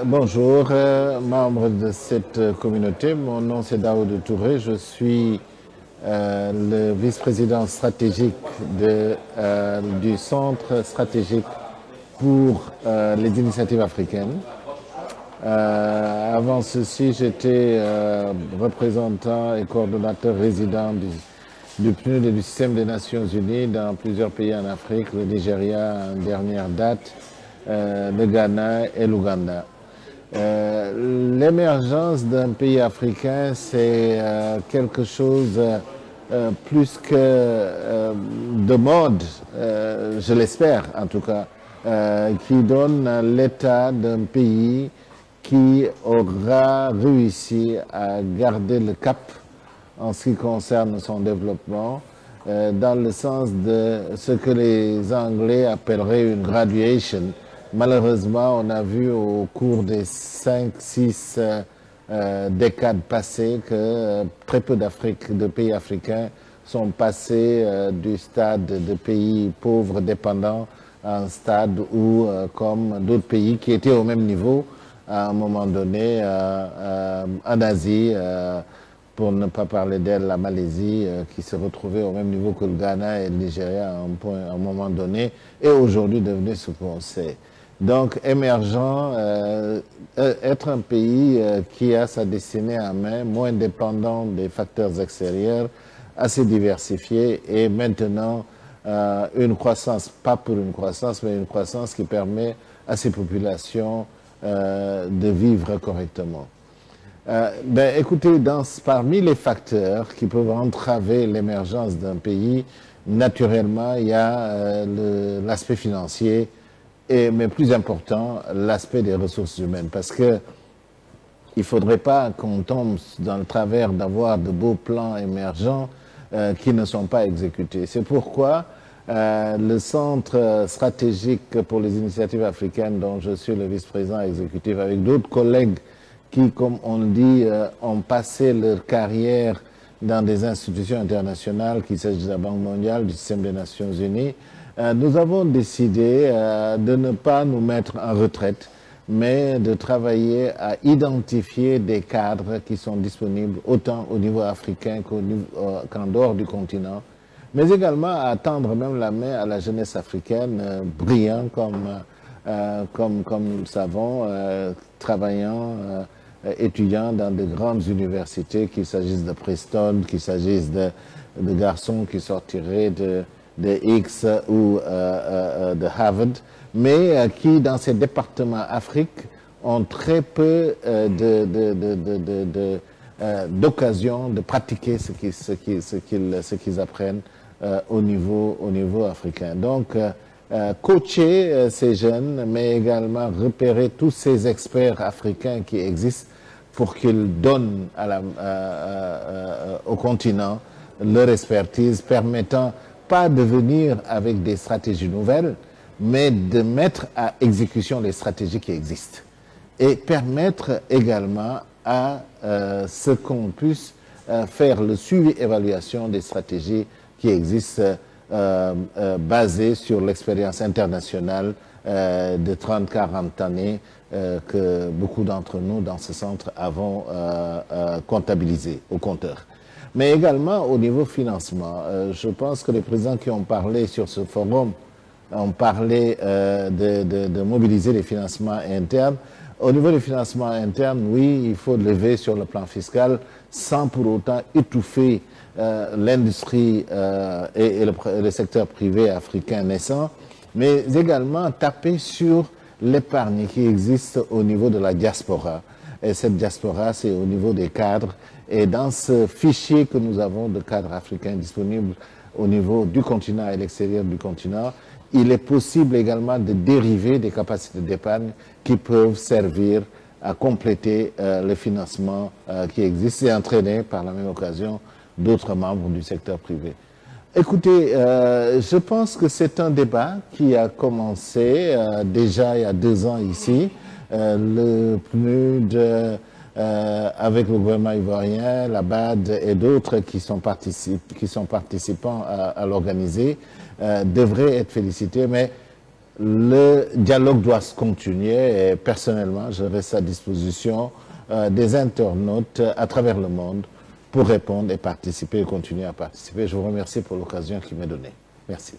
Bonjour, membre de cette communauté. Mon nom c'est Daoud Touré. Je suis le vice-président stratégique du Centre stratégique pour les initiatives africaines. Avant ceci, j'étais représentant et coordonnateur résident du PNUD et du système des Nations Unies dans plusieurs pays en Afrique, le Nigeria en dernière date, le Ghana et l'Ouganda. L'émergence d'un pays africain, c'est quelque chose plus que de mode, je l'espère en tout cas, qui donne l'état d'un pays qui aura réussi à garder le cap en ce qui concerne son développement, dans le sens de ce que les Anglais appelleraient une graduation. Malheureusement, on a vu au cours des 5-6 décades passées que très peu de pays africains sont passés du stade de pays pauvres, dépendants, à un stade où, comme d'autres pays qui étaient au même niveau, à un moment donné, en Asie, pour ne pas parler d'elle, la Malaisie, qui se retrouvait au même niveau que le Ghana et le Nigeria à un moment donné, est aujourd'hui devenu ce qu'on sait. Donc, émergent, être un pays qui a sa destinée en main, moins dépendant des facteurs extérieurs, assez diversifié et maintenant une croissance, pas pour une croissance, mais une croissance qui permet à ces populations de vivre correctement. Écoutez, parmi les facteurs qui peuvent entraver l'émergence d'un pays, naturellement, il y a l'aspect financier, mais plus important, l'aspect des ressources humaines. Parce que il ne faudrait pas qu'on tombe dans le travers d'avoir de beaux plans émergents qui ne sont pas exécutés. C'est pourquoi le Centre stratégique pour les initiatives africaines, dont je suis le vice-président exécutif, avec d'autres collègues qui, comme on le dit, ont passé leur carrière dans des institutions internationales, qu'il s'agisse de la Banque mondiale, du système des Nations Unies, nous avons décidé de ne pas nous mettre en retraite, mais de travailler à identifier des cadres qui sont disponibles autant au niveau africain qu'en dehors du continent, mais également à tendre même la main à la jeunesse africaine, brillant comme nous savons, travaillant, étudiant dans de grandes universités, qu'il s'agisse de Princeton, qu'il s'agisse de garçons qui sortiraient de X ou de Harvard, mais qui, dans ces départements Afrique, ont très peu d'occasion de pratiquer ce qu'ils apprennent au niveau africain. Donc, coacher ces jeunes, mais également repérer tous ces experts africains qui existent pour qu'ils donnent au continent leur expertise permettant pas de venir avec des stratégies nouvelles, mais de mettre à exécution les stratégies qui existent et permettre également à ce qu'on puisse faire le suivi-évaluation des stratégies qui existent basées sur l'expérience internationale de 30-40 années que beaucoup d'entre nous dans ce centre avons comptabilisé au compteur. Mais également au niveau financement. Je pense que les présidents qui ont parlé sur ce forum ont parlé de mobiliser les financements internes. Au niveau des financements internes, oui, il faut lever sur le plan fiscal sans pour autant étouffer l'industrie et le secteur privé africain naissant, mais également taper sur l'épargne qui existe au niveau de la diaspora. Et cette diaspora, c'est au niveau des cadres. Et dans ce fichier que nous avons de cadres africains disponibles au niveau du continent et l'extérieur du continent, il est possible également de dériver des capacités d'épargne qui peuvent servir à compléter le financement qui existe et entraîner par la même occasion d'autres membres du secteur privé. Écoutez, je pense que c'est un débat qui a commencé déjà il y a 2 ans ici. Le PNUD avec le gouvernement ivoirien, la BAD et d'autres qui sont participants à l'organiser devraient être félicités. Mais le dialogue doit se continuer et personnellement, je reste à disposition des internautes à travers le monde pour répondre et participer et continuer à participer. Je vous remercie pour l'occasion qui m'est donnée. Merci.